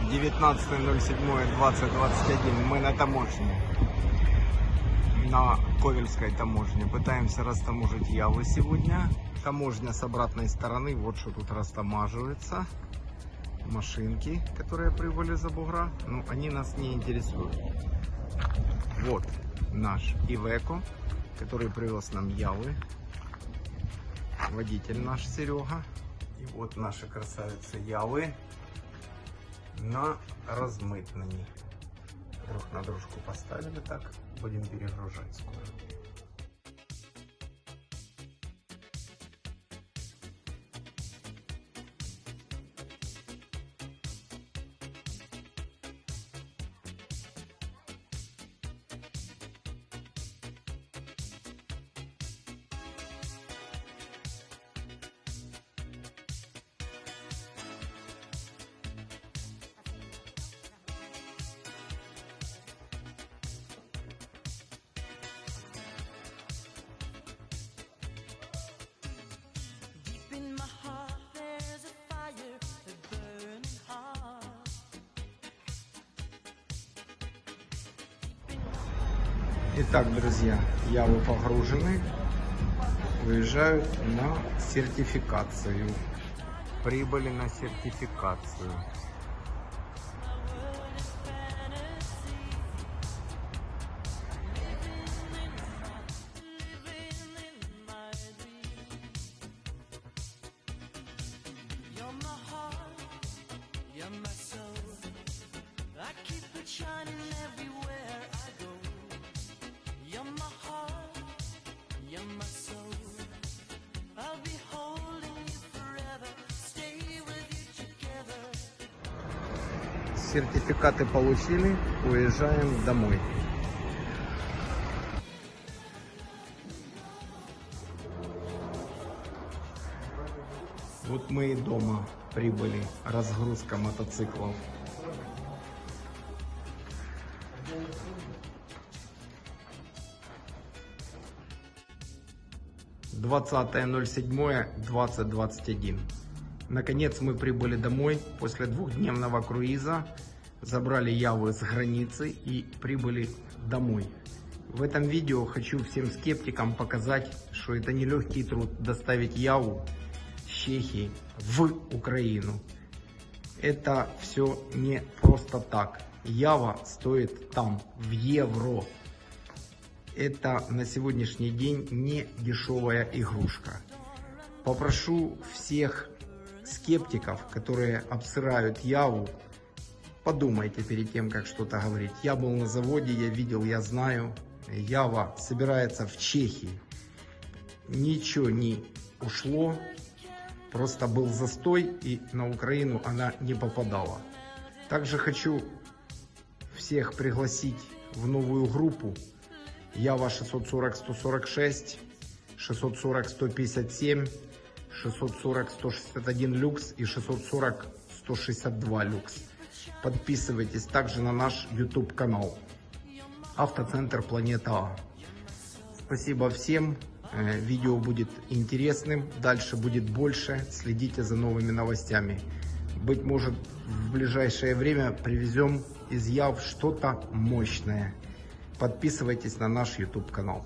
19.07.2021. Мы на таможне. На Ковельской таможне. Пытаемся растаможить Явы сегодня. Таможня с обратной стороны. Вот что тут растамаживается. Машинки, которые прибыли за бугра. Ну, они нас не интересуют. Вот наш Ивеко, который привез нам Явы. Водитель наш Серега. И вот наши красавицы Явы на размытнении. Друг на дружку поставили так. Будем перегружать скоро. Итак, друзья, Явы погружены, выезжают на сертификацию. Прибыли на сертификацию. Сертификаты получили, уезжаем домой. Вот мы и дома прибыли. Разгрузка мотоциклов. (20.07.2021). Наконец мы прибыли домой после двухдневного круиза, забрали Явы с границы и прибыли домой. В этом видео хочу всем скептикам показать, что это нелегкий труд доставить Яву с Чехии в Украину. Это все не просто так. Ява стоит там, в евро. Это на сегодняшний день не дешевая игрушка. Попрошу всех скептиков, которые обсирают Яву, подумайте перед тем, как что-то говорить. Я был на заводе, я видел, я знаю. Ява собирается в Чехии. Ничего не ушло, просто был застой, и на Украину она не попадала. Также хочу всех пригласить в новую группу Ява 640-146, 640-157, 640-161 люкс и 640-162 люкс. Подписывайтесь также на наш YouTube канал Автоцентр Планета А. Спасибо всем. Видео будет интересным. Дальше будет больше. Следите за новыми новостями. Быть может, в ближайшее время привезем из Яв что-то мощное. Подписывайтесь на наш YouTube канал.